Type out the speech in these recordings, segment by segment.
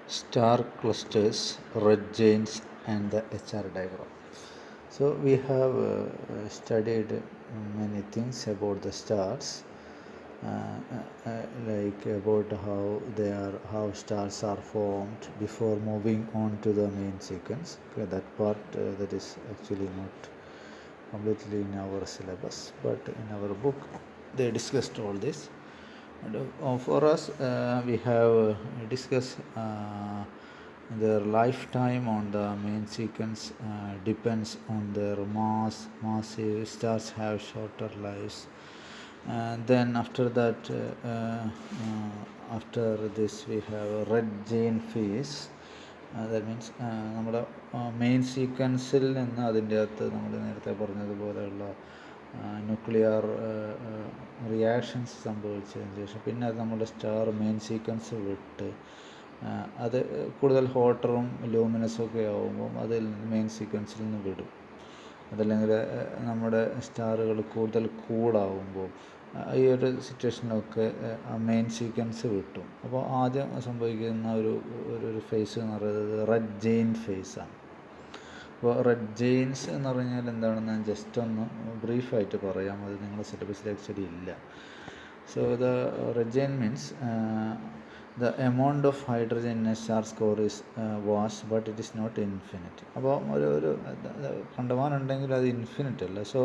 Star clusters, red giants, and the HR diagram. So we have studied many things about the stars, like about how stars are formed before moving on to the main sequence. Okay, that part that is actually not completely in our syllabus, but in our book they discussed all this. And for us, we have discussed their lifetime on the main sequence depends on their mass. Massive stars have shorter lives. Then after that, after this, we have a red giant phase. That means നമ്മുടെ main സീക്വൻസിൽ നിന്ന് അതിൻ്റെ അകത്ത് നമ്മൾ നേരത്തെ പറഞ്ഞതുപോലെയുള്ള nuclear reactions സംഭവിച്ചതിന് ശേഷം പിന്നെ അത് നമ്മുടെ സ്റ്റാർ മെയിൻ സീക്വൻസ് വിട്ട് അത് കൂടുതൽ ഹോട്ടറും ലൂമിനസും ഒക്കെ ആകുമ്പം അതിൽ മെയിൻ സീക്വൻസിൽ നിന്ന് വിടും. അതല്ലെങ്കിൽ നമ്മുടെ സ്റ്റാറുകൾ കൂടുതൽ കൂളാകുമ്പോൾ ഈ ഒരു സിറ്റുവേഷനിലൊക്കെ മെയിൻ സീക്വൻസ് വിട്ടും. അപ്പോൾ ആദ്യം സംഭവിക്കുന്ന ഒരു ഫേസ് എന്ന് പറയുന്നത് റെഡ് ജെയിൻ ഫേസാണ്. അപ്പോൾ റെഡ് ജെയിൻസ് എന്ന് പറഞ്ഞാൽ എന്താണെന്ന് ഞാൻ ജസ്റ്റ് ഒന്ന് ബ്രീഫായിട്ട് പറയാം, അത് നിങ്ങളുടെ സിലബസിൽ ആക്ച്വലി ഇല്ല. So the red giant means the amount of hydrogen in a star's core is vast, but it is not infinite. അപ്പോൾ ഒരു കണ്ടമാനുണ്ടെങ്കിൽ അത് ഇൻഫിനിറ്റ് അല്ല. So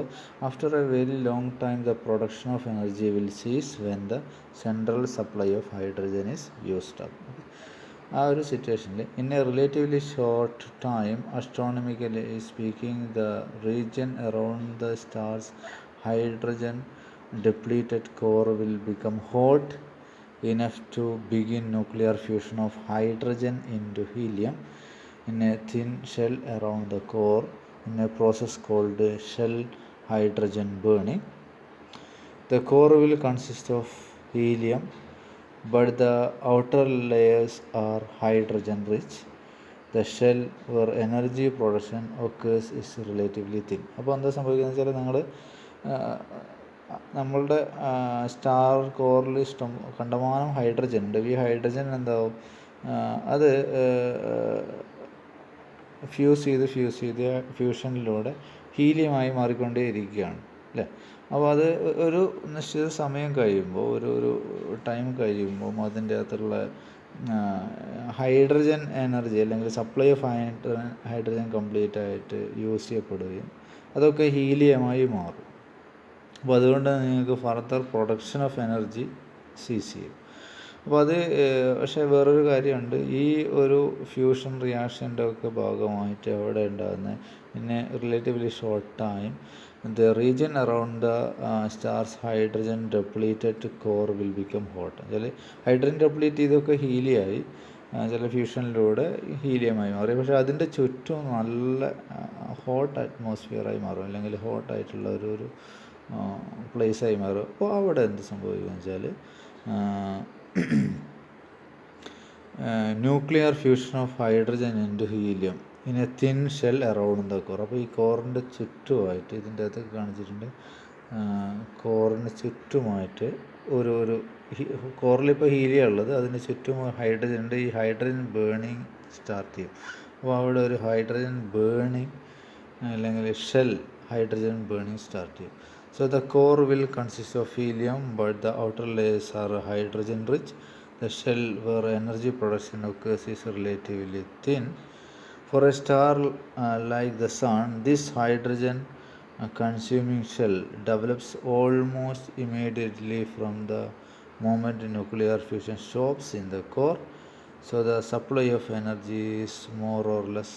after a very long time the production of energy will cease when the central supply of hydrogen is used up. ആ ഒരു സിറ്റുവേഷനിൽ in a relatively short time, astronomically speaking, the region around the stars hydrogen depleted core will become hot enough to begin nuclear fusion of hydrogen into helium in a thin shell around the core in a process called shell hydrogen burning. The core will consist of helium, but the outer layers are hydrogen rich. The shell where energy production occurs is relatively thin. അപ്പോൾ എന്താ സംഭവിക്കുന്നത് വെച്ചാൽ നമ്മളുടെ star കോറിൽ കണ്ടമാനം hydrogen ഉണ്ട്. ഈ hydrogen എന്താവും, അത് ഫ്യൂസ് ചെയ്ത് ഫ്യൂഷനിലൂടെ ഹീലിയമായി മാറിക്കൊണ്ടേയിരിക്കുകയാണ് അല്ലേ. അപ്പോൾ അത് ഒരു നിശ്ചിത സമയം കഴിയുമ്പോൾ, ഒരു ടൈം കഴിയുമ്പോൾ അതിൻ്റെ അകത്തുള്ള ഹൈഡ്രജൻ എനർജി അല്ലെങ്കിൽ സപ്ലൈ ഓഫ് ഹൈഡ്രജൻ കംപ്ലീറ്റ് ആയിട്ട് യൂസ് ചെയ്യപ്പെടുകയും അതൊക്കെ ഹീലിയമായി മാറും. അപ്പോൾ അതുകൊണ്ട് നിങ്ങൾക്ക് ഫർദർ പ്രൊഡക്ഷൻ ഓഫ് എനർജി സീസ് ചെയ്യും. അപ്പോൾ അത് പക്ഷേ വേറൊരു കാര്യമുണ്ട്, ഈ ഒരു ഫ്യൂഷൻ റിയാക്ഷൻ്റെ ഒക്കെ ഭാഗമായിട്ട് അവിടെ ഉണ്ടാകുന്ന പിന്നെ relatively short time the region around the stars hydrogen depleted core will become hot. ചില ഹൈഡ്രജൻ ഡെപ്ലീറ്റ് ചെയ്തൊക്കെ ഹീലിയായി ചില ഫ്യൂഷനിലൂടെ ഹീലിയമായി മാറി. പക്ഷേ അതിൻ്റെ ചുറ്റും നല്ല ഹോട്ട് അറ്റ്മോസ്ഫിയറായി മാറും, അല്ലെങ്കിൽ ഹോട്ടായിട്ടുള്ള ഒരു പ്ലേസായി മാറും. അപ്പോൾ അവിടെ എന്ത് സംഭവിക്കുക വെച്ചാൽ nuclear fusion of hydrogen into helium in A thin shell around the core. അപ്പോൾ ഈ കോറിൻ്റെ ചുറ്റുമായിട്ട് ഇതിൻ്റെ അകത്തൊക്കെ കാണിച്ചിട്ടുണ്ട്, കോറിന് ചുറ്റുമായിട്ട് ഒരു കോറിലിപ്പോൾ ഹീലിയം ഉള്ളത്, അതിന് ചുറ്റും ഹൈഡ്രജൻ ഉണ്ട്. ഈ ഹൈഡ്രജൻ ബേണിങ് സ്റ്റാർട്ട് ചെയ്യും. അപ്പോൾ അവിടെ ഒരു ഹൈഡ്രജൻ ബേണിങ് അല്ലെങ്കിൽ ഷെൽ ഹൈഡ്രജൻ ബേണിങ് സ്റ്റാർട്ട് ചെയ്യും. So the core will consist of helium, but the outer layers are hydrogen rich. The shell where energy production occurs is relatively thin. For a star like the Sun, this hydrogen consuming shell develops almost immediately from the moment nuclear fusion stops in the core. So the supply of energy is more or less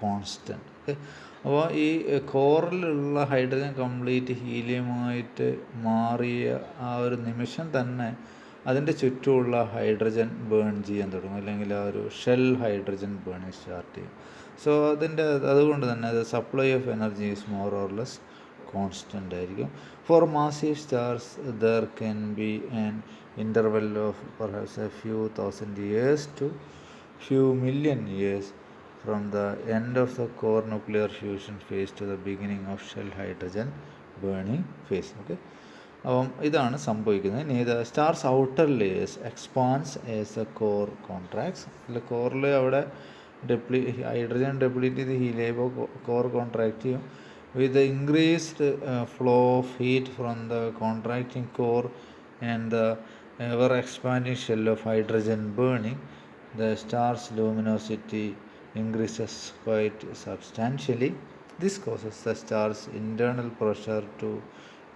constant. Okay? അപ്പോൾ ഈ കോറിലുള്ള hydrogen complete ഹീലിയമായിട്ട് മാറിയ ആ ഒരു നിമിഷം തന്നെ അതിൻ്റെ ചുറ്റുമുള്ള hydrogen burn ചെയ്യാൻ തുടങ്ങും, അല്ലെങ്കിൽ ആ ഒരു ഷെൽ ഹൈഡ്രജൻ ബേണിങ് സ്റ്റാർട്ട് ചെയ്യും. സോ അതുകൊണ്ട് തന്നെ supply of energy is more or less constant ആയിരിക്കും. For massive stars there can be an interval of perhaps a few thousand years to few million years from the end of the core nuclear fusion phase to the beginning of shell hydrogen burning phase. Okay, അപ്പം ഇതാണ് സംഭവിക്കുന്നത്. ഇനി ഇത് stars outer layers expanse as A core contracts. അല്ല, കോറിൽ അവിടെ hydrogen ഡെപ്ലീറ്റ് ചെയ്ത് helium core contract ചെയ്യും. With the increased flow of heat from the contracting core and the ever expanding shell of hydrogen burning, the star's luminosity increases quite substantially. This causes the star's internal pressure to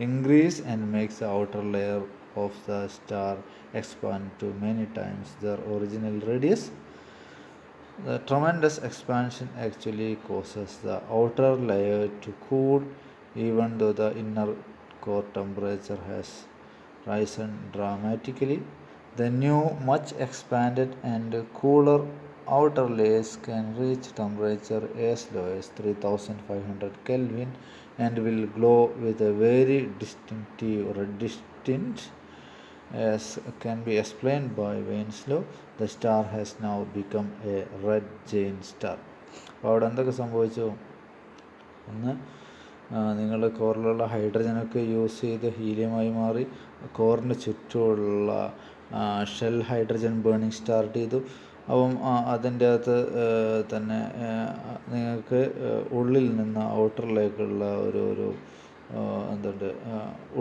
increase and makes the outer layer of the star expand to many times their original radius. The tremendous expansion actually causes the outer layer to cool, even though the inner core temperature has risen dramatically. The new, much expanded and cooler outer layers can reach temperature as low as 3500 Kelvin and will glow with a very distinctive reddish tint. As can be explained by Gaints law, the star has now become a red giant star. അപ്പോൾ അവിടെ എന്തൊക്കെ സംഭവിച്ചു? ഒന്ന്, നിങ്ങൾ കോറിലുള്ള ഹൈഡ്രജനൊക്കെ use ചെയ്ത് ഹീലിയമായി മാറി. കോറിന് ചുറ്റുമുള്ള shell hydrogen burning start ചെയ്തു. അപ്പം അതിൻ്റെ അകത്ത് തന്നെ നിങ്ങൾക്ക് ഉള്ളിൽ നിന്ന് ഔട്ടറിലേക്കുള്ള ഒരു എന്തുണ്ട്,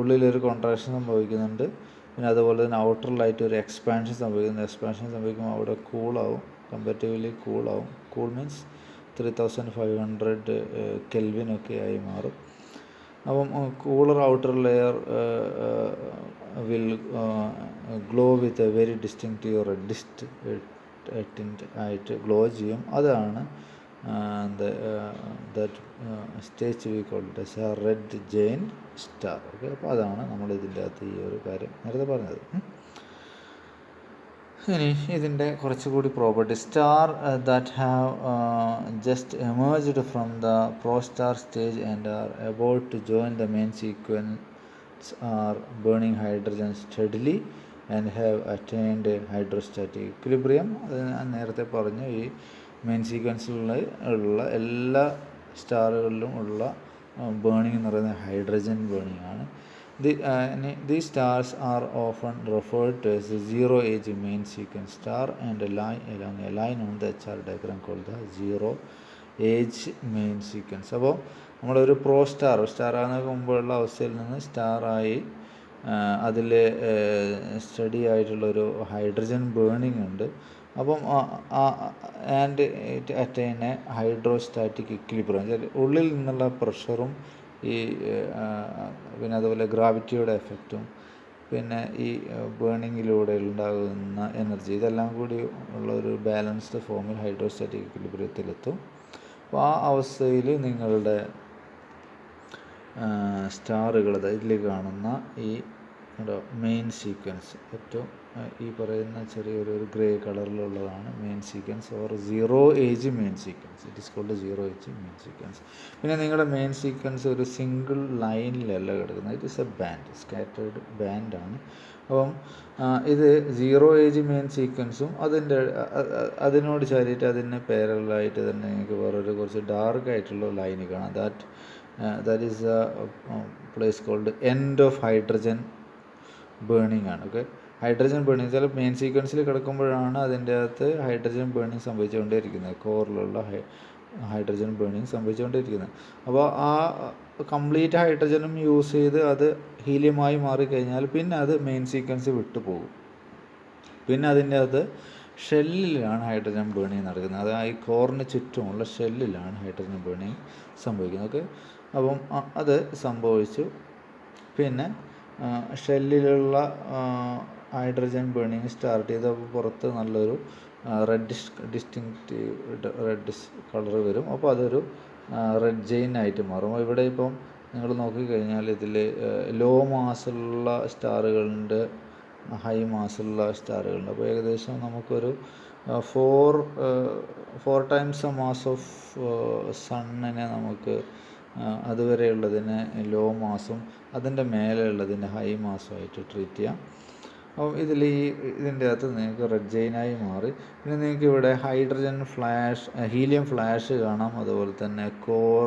ഉള്ളിലൊരു കോൺട്രാക്ഷൻ സംഭവിക്കുന്നുണ്ട്. പിന്നെ അതുപോലെ തന്നെ ഔട്ടറിലായിട്ട് ഒരു എക്സ്പാൻഷൻ സംഭവിക്കുന്നു. എക്സ്പാൻഷൻ സംഭവിക്കുമ്പോൾ അവിടെ കൂളാവും, കമ്പാരിറ്റീവ്ലി കൂളാവും. കൂൾ മീൻസ് 3500 കെൽവിനൊക്കെ ആയി മാറും. അപ്പം cooler outer layer will glow with a very distinctive reddish tint ആയിട്ട് ഗ്ലോ ചെയ്യും. അതാണ് that stage we called as a red giant star. Okay, അപ്പോൾ അതാണ് നമ്മൾ ഇതിൻ്റെ അകത്ത് ഈ ഒരു കാര്യം നേരത്തെ പറഞ്ഞത്. ഇനി ഇതിൻ്റെ കുറച്ചുകൂടി property. Star that have just emerged from the protostar stage and are about to join the main sequence are burning hydrogen steadily and have attained hydrostatic equilibrium. അത് ഞാൻ നേരത്തെ പറഞ്ഞു. ഈ മെയിൻ സീക്വൻസിലുള്ള എല്ലാ സ്റ്റാറുകളിലും ഉള്ള ബേണിംഗ് എന്ന് പറയുന്നത് ഹൈഡ്രജൻ ബേണിംഗ് ആണ്. These stars are often referred to as the zero-age main sequence star and lie along a line on the HR diagram called the zero-age main sequence. അപ്പോൾ നമ്മളൊരു സ്റ്റാർ ആകുന്നതിന് മുമ്പുള്ള അവസ്ഥയിൽ നിന്ന് സ്റ്റാറായി അതിൽ സ്റ്റഡി ആയിട്ടുള്ളൊരു ഹൈഡ്രജൻ ബേണിംഗ് ഉണ്ട്. അപ്പം and it attain A hydrostatic equilibrium. ഉള്ളിൽ നിന്നുള്ള പ്രഷറും ഈ പിന്നെ അതുപോലെ ഗ്രാവിറ്റിയുടെ എഫക്റ്റും പിന്നെ ഈ ബേണിങ്ങിലൂടെ ഉണ്ടാകുന്ന എനർജി, ഇതെല്ലാം കൂടി ഉള്ള ഒരു ബാലൻസ്ഡ് ഫോമിൽ ഹൈഡ്രോസ്റ്റാറ്റിക് ഇക്വിലിബ്രിയത്തിലെത്തും. അപ്പോൾ ആ അവസ്ഥയിൽ നിങ്ങളുടെ സ്റ്റാറുകൾ ഇതിൽ കാണുന്ന ഈ മെയിൻ സീക്വൻസ്, ഏറ്റവും ഈ പറയുന്ന ചെറിയൊരു ഗ്രേ കളറിലുള്ളതാണ് main sequence or zero age main sequence. It is called zero age main sequence. പിന്നെ നിങ്ങളുടെ മെയിൻ സീക്വൻസ് ഒരു സിംഗിൾ ലൈനിലല്ല കിടക്കുന്നത്. It is a band, scattered ബാൻഡാണ്. അപ്പം ഇത് സീറോ ഏജ് മെയിൻ സീക്വൻസും അതിനോട് ചേരിയിട്ട് അതിന് പാരലായിട്ട് തന്നെ നിങ്ങൾക്ക് വേറൊരു കുറച്ച് ഡാർക്കായിട്ടുള്ള ലൈന് കാണാം. That is a place called end of hydrogen burning ആണ്. ഓക്കെ, ഹൈഡ്രജൻ ബേണിംഗ് ചില മെയിൻ സീക്വൻസിൽ കിടക്കുമ്പോഴാണ് അതിൻ്റെ അകത്ത് ഹൈഡ്രജൻ ബേണിംഗ് സംഭവിച്ചുകൊണ്ടേയിരിക്കുന്നത്. കോറിലുള്ള ഹൈഡ്രജൻ ബേണിംഗ് സംഭവിച്ചുകൊണ്ടിരിക്കുന്നത്. അപ്പോൾ ആ കംപ്ലീറ്റ് ഹൈഡ്രജനും യൂസ് ചെയ്ത് അത് ഹീലിയമായി മാറിക്കഴിഞ്ഞാൽ പിന്നെ അത് മെയിൻ സീക്വൻസ് വിട്ടു പോകും. പിന്നെ അതിൻ്റെ അകത്ത് ഷെല്ലിലാണ് ഹൈഡ്രജൻ ബേണിംഗ് നടക്കുന്നത്. അത് ഈ കോറിന് ചുറ്റുമുള്ള ഷെല്ലിലാണ് ഹൈഡ്രജൻ ബേണിംഗ് സംഭവിക്കുന്നത്. ഓക്കെ, അപ്പം അത് സംഭവിച്ചു. പിന്നെ ഷെല്ലിലുള്ള ഹൈഡ്രജൻ ബേണിംഗ് സ്റ്റാർട്ട് ചെയ്തപ്പോൾ പുറത്ത് നല്ലൊരു ഡിസ്റ്റിങ്ക്റ്റീവ് റെഡിഷ് കളർ വരും. അപ്പോൾ അതൊരു റെഡ് ജെയിൻ ആയിട്ട് മാറും. ഇവിടെ ഇപ്പം നിങ്ങൾ നോക്കിക്കഴിഞ്ഞാൽ ഇതിൽ ലോ മാസുള്ള സ്റ്റാറുകളുണ്ട്, ഹൈ മാസുള്ള സ്റ്റാറുകളുണ്ട്. അപ്പോൾ ഏകദേശം നമുക്കൊരു 4 ടൈംസ് എ മാസ് ഓഫ് സണ്ണിനെ നമുക്ക് അതുവരെയുള്ളതിനെ ലോ മാസും അതിൻ്റെ മേലെ ഉള്ളതിൻ്റെ ഹൈ മാസുമായിട്ട് ട്രീറ്റ് ചെയ്യാം. അപ്പം ഇതിൻ്റെ അകത്ത് നിങ്ങൾക്ക് റെഡ് ജെയിനായി മാറി. പിന്നെ നിങ്ങൾക്ക് ഇവിടെ ഹൈഡ്രജൻ ഹീലിയം ഫ്ലാഷ് കാണാം. അതുപോലെ തന്നെ കോർ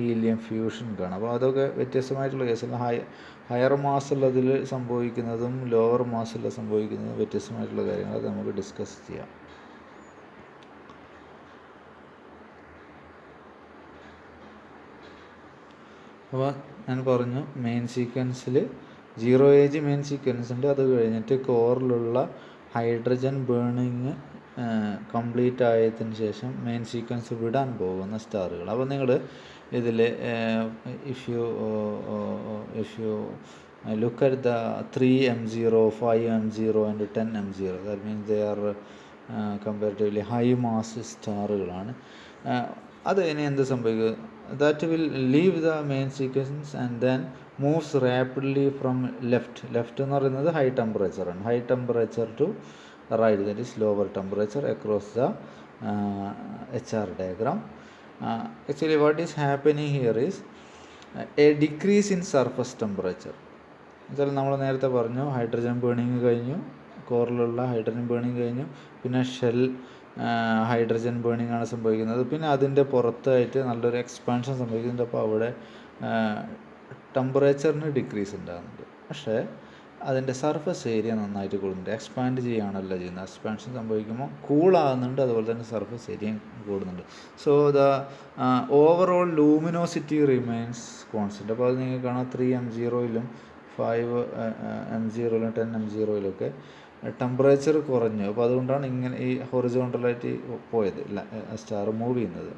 ഹീലിയം ഫ്യൂഷൻ കാണാം. അപ്പോൾ അതൊക്കെ വ്യത്യസ്തമായിട്ടുള്ള കേസുകൾ. ഹയർ മാസ്സുള്ളതിൽ സംഭവിക്കുന്നതും ലോവർ മാസ്സിൽ സംഭവിക്കുന്നതും വ്യത്യസ്തമായിട്ടുള്ള കാര്യങ്ങൾ അത് നമുക്ക് ഡിസ്കസ് ചെയ്യാം. അപ്പോൾ ഞാൻ പറഞ്ഞു മെയിൻ സീക്വൻസിൽ 0 ഏജ് മെയിൻ സീക്വൻസ് ഉണ്ട്. അത് കഴിഞ്ഞിട്ട് കോറിലുള്ള ഹൈഡ്രജൻ ബേണിങ് കംപ്ലീറ്റ് ആയതിന് ശേഷം മെയിൻ സീക്വൻസ് വിടാൻ പോകുന്ന സ്റ്റാറുകൾ. അപ്പോൾ നിങ്ങൾ ഇതിൽ if you look at the 3M0, 5M0 and 10M0, that means they are comparatively high mass സ്റ്റാറുകളാണ്. അത് ഇനി എന്ത് സംഭവിക്കും? That will leave the main sequence and then moves rapidly from left എന്ന് പറയുന്നത് ഹൈ ടെമ്പറേച്ചറാണ്, high temperature to right, that is lower temperature across the HR diagram. Actually what is happening here is a decrease in surface temperature. എന്നുവെച്ചാൽ നമ്മൾ നേരത്തെ പറഞ്ഞു hydrogen burning കഴിഞ്ഞു, കോറിലുള്ള hydrogen burning കഴിഞ്ഞു, പിന്നെ ഷെൽ ഹൈഡ്രജൻ ബേണിംഗ് ആണ് സംഭവിക്കുന്നത്. പിന്നെ അതിൻ്റെ പുറത്തായിട്ട് നല്ലൊരു എക്സ്പാൻഷൻ സംഭവിക്കുന്നുണ്ട്. അപ്പോൾ അവിടെ ടെമ്പറേച്ചറിന് ഡിക്രീസ് ഉണ്ടാകുന്നുണ്ട്, പക്ഷേ അതിൻ്റെ സർഫസ് ഏരിയ നന്നായിട്ട് കൂടുന്നുണ്ട്. എക്സ്പാൻഡ് ചെയ്യുകയാണല്ലോ ചെയ്യുന്നത്. എക്സ്പാൻഷൻ സംഭവിക്കുമ്പോൾ കൂളാകുന്നുണ്ട്, അതുപോലെ തന്നെ സർഫസ് ഏരിയയും കൂടുന്നുണ്ട്. So the overall luminosity remains constant. അപ്പോൾ അത് നിങ്ങൾക്ക് കാണാം 3M0യിലും 5M0യിലും 10M0യിലൊക്കെ ടെമ്പറേച്ചർ കുറഞ്ഞു. അപ്പോൾ അതുകൊണ്ടാണ് ഇങ്ങനെ ഈ ഹൊറിസോണ്ടലായിട്ട് പോയത്, സ്റ്റാർ മൂവ് ചെയ്യുന്നത്.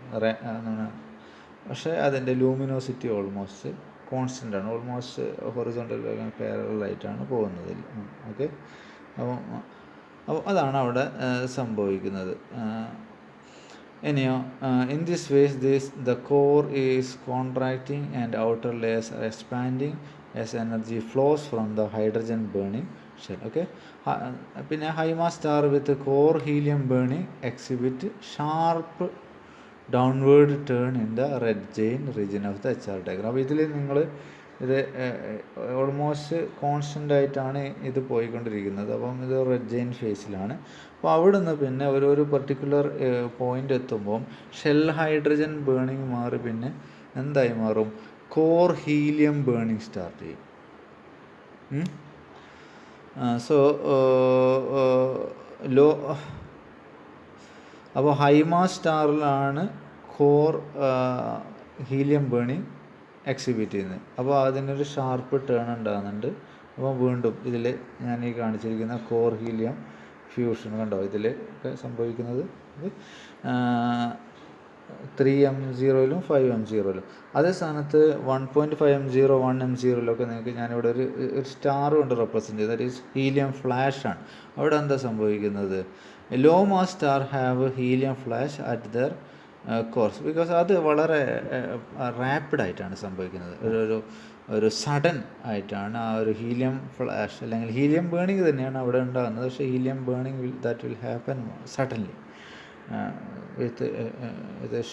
പക്ഷേ അതിൻ്റെ ലൂമിനോസിറ്റി ഓൾമോസ്റ്റ് കോൺസ്റ്റൻ്റ് ആണ്, ഓൾമോസ്റ്റ് ഹൊറിസോണ്ടൽ പാരലലായിട്ടാണ് പോകുന്നത്. ഓക്കെ, അപ്പോൾ അതാണ് അവിടെ സംഭവിക്കുന്നത്. ഇനിയോ in this ways the core is contracting and outer layers are expanding as energy flows from the hydrogen burning shell. Okay, പിന്നെ high mass star with core helium burning exhibit sharp downward turn in the red giant region of the HR diagram. അപ്പോൾ ഇതിൽ നിങ്ങൾ ഇത് almost constant ആയിട്ടാണ് ഇത് പോയിക്കൊണ്ടിരിക്കുന്നത്. അപ്പം ഇത് റെഡ് ജെയിൻ ഫേസിലാണ്. അപ്പോൾ അവിടെ നിന്ന് പിന്നെ ഒരു പർട്ടിക്കുലർ പോയിൻ്റ് എത്തുമ്പം ഷെൽ ഹൈഡ്രജൻ ബേണിംഗ് മാറി പിന്നെ എന്തായി മാറും? കോർ ഹീലിയം ബേണിംഗ് സ്റ്റാർട്ട് ചെയ്യും. അപ്പോൾ ഹൈമാസ് സ്റ്റാറിലാണ് കോർ ഹീലിയം ബേണിംഗ് എക്സിബിറ്റ് ചെയ്യുന്നത്. അപ്പോൾ അതിനൊരു ഷാർപ്പ് ടേൺ ഉണ്ടാകുന്നുണ്ട്. അപ്പോൾ വീണ്ടും ഇതിൽ ഞാൻ ഈ കാണിച്ചിരിക്കുന്ന കോർ ഹീലിയം ഫ്യൂഷൻ കണ്ടോ, ഇതിൽ ഒക്കെ സംഭവിക്കുന്നത് 3M0യിലും 5M0യിലും. അതേ സ്ഥാനത്ത് 1.5M0, 1M0യിലൊക്കെ നിങ്ങൾക്ക് ഞാനിവിടെ ഒരു സ്റ്റാർ കൊണ്ട് റെപ്രസെൻറ്റ് ചെയ്ത്, ദാറ്റ് ഈസ് ഹീലിയം ഫ്ലാഷ് ആണ്. അവിടെ എന്താ സംഭവിക്കുന്നത്? Low mass star have helium flash at their cores, because അത് വളരെ റാപ്പിഡായിട്ടാണ് സംഭവിക്കുന്നത്. ഒരു സഡൻ ആയിട്ടാണ് ആ ഒരു ഹീലിയം ഫ്ലാഷ് അല്ലെങ്കിൽ ഹീലിയം ബേണിംഗ് തന്നെയാണ് അവിടെ ഉണ്ടാകുന്നത്. പക്ഷേ helium burning that will happen suddenly with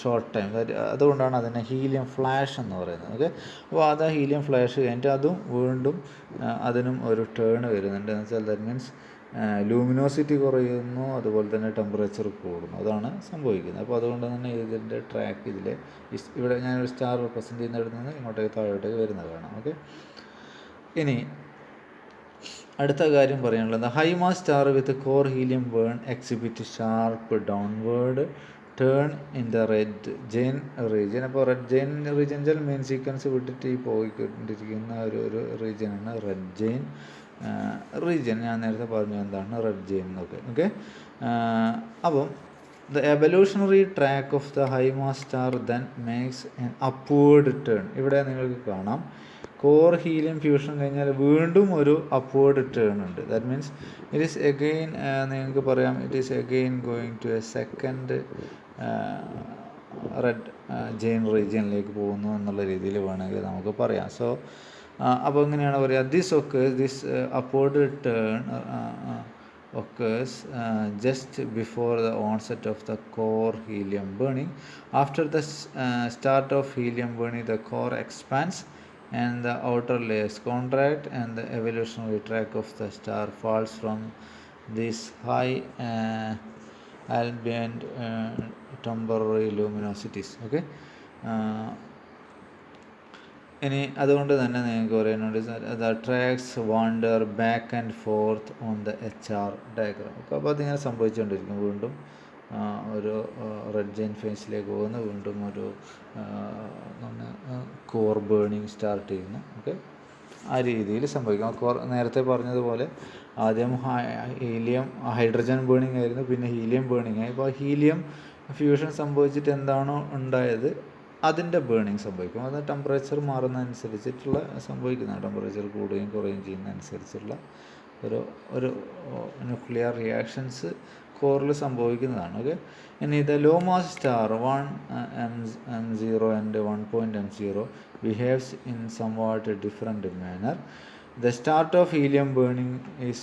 short time. അതുകൊണ്ടാണ് അതിനെ ഹീലിയം ഫ്ലാഷ് എന്ന് പറയുന്നത്. ഓക്കെ, അപ്പോൾ അത് ഹീലിയം ഫ്ലാഷ് കഴിഞ്ഞിട്ട് അതും വീണ്ടും അതിനും ഒരു ടേൺ വരുന്നുണ്ട്. എന്ന് വെച്ചാൽ ദാറ്റ് മീൻസ് ലൂമിനോസിറ്റി കുറയുന്നു, അതുപോലെ തന്നെ ടെമ്പറേച്ചർ കൂടുന്നു. അതാണ് സംഭവിക്കുന്നത്. അപ്പോൾ അതുകൊണ്ട് തന്നെ ഇതിൻ്റെ ട്രാക്ക് ഇവിടെ ഞാനൊരു സ്റ്റാർ റെപ്രസെൻറ്റ് ചെയ്യുന്നിടത്ത് നിന്ന് ഇങ്ങോട്ടേക്ക് താഴോട്ടേക്ക് വരുന്നത് കാണാം. ഓക്കെ, ഇനി അടുത്ത കാര്യം പറയാനുള്ളത് high mass star with core helium burn exhibit sharp downward turn in the red giant region. അപ്പോൾ റെഡ് ജെയിൻ റീജിയൻ വെച്ചാൽ മെയിൻ സീക്വൻസ് വിട്ടിട്ട് ഈ പോയിക്കൊണ്ടിരിക്കുന്ന ഒരു റീജിയനാണ് റെഡ് ജെയിൻ റീജിയൻ. ഞാൻ നേരത്തെ പറഞ്ഞു എന്താണ് റെഡ് ജെയിൻ എന്നൊക്കെ. ഓക്കെ, അപ്പം the evolutionary track of the high mass star then makes an upward turn. ഇവിടെ നിങ്ങൾക്ക് കാണാം കോർ ഹീലിയം ഫ്യൂഷൻ കഴിഞ്ഞാൽ വീണ്ടും ഒരു അപ്വേർഡ് ടേൺ ഉണ്ട്. That means it is again, നിങ്ങൾക്ക് പറയാം it is again going to a second red giant റീജിയനിലേക്ക് പോകുന്നു എന്നുള്ള രീതിയിൽ വേണമെങ്കിൽ നമുക്ക് പറയാം. സോ അപ്പോൾ എങ്ങനെയാണ് പറയുക? This upward turn occurs just before the onset of the core helium burning. After the start of helium burning, the core expands and the outer layers contract and the evolutionary track of the star falls from these high ambient temporary luminosities. Okay, ഇനി അതുകൊണ്ട് തന്നെ നിങ്ങൾക്ക് പറയുന്നുണ്ട് the tracks wander back and fourth on the HR diagram. അപ്പോൾ അതിങ്ങനെ സംഭവിച്ചുകൊണ്ടിരിക്കും. വീണ്ടും ഒരു red Jain ഫേസിലേക്ക് പോകുന്നു, വീണ്ടും ഒരു കോർ ബേണിങ് സ്റ്റാർട്ട് ചെയ്യുന്നു. ഓക്കെ, ആ രീതിയിൽ സംഭവിക്കും. നേരത്തെ പറഞ്ഞതുപോലെ ആദ്യം ഹൈഡ്രജൻ ബേണിംഗ് ആയിരുന്നു, പിന്നെ ഹീലിയം ബേണിംഗ് ആയി. അപ്പോൾ ഹീലിയം ഫ്യൂഷൻ സംഭവിച്ചിട്ട് എന്താണോ ഉണ്ടായത് അതിൻ്റെ ബേണിംഗ് സംഭവിക്കും. അത് ടെമ്പറേച്ചർ മാറുന്നതനുസരിച്ചിട്ടുള്ള സംഭവിക്കുന്നതാണ്. ടെമ്പറേച്ചർ കൂടുകയും കുറയുകയും ചെയ്യുന്നതനുസരിച്ചുള്ള ഒരു ന്യൂക്ലിയർ റിയാക്ഷൻസ് കോറിൽ സംഭവിക്കുന്നതാണ്. ഓക്കെ, ഇനി the low mass star 1 M0 and 1.M0 behaves in somewhat a different manner. The start of helium burning is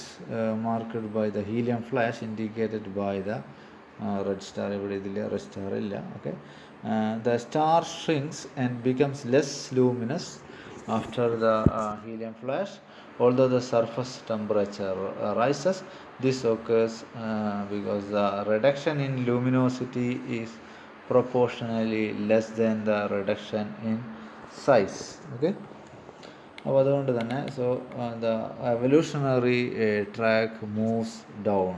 marked by the helium flash indicated by the red star. ഇവിടെ ഇതിൽ red star ഇല്ല. Okay, the star shrinks and becomes less luminous after the helium flash. Although the surface temperature rises, this occurs because the reduction in luminosity is proportionally less than the reduction in size. Okay, അപ്പോൾ അതുകൊണ്ട് തന്നെ the evolutionary track moves down.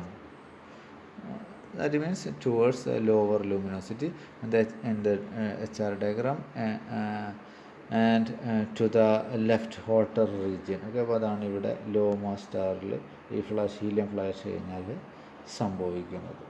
That means towards a lower luminosity in the HR diagram and to the left hotter region. Okay, അപ്പോൾ അതാണ് ഇവിടെ law mass സ്റ്റാറിൽ ഈ helium flash കഴിഞ്ഞാൽ സംഭവിക്കുന്നത്.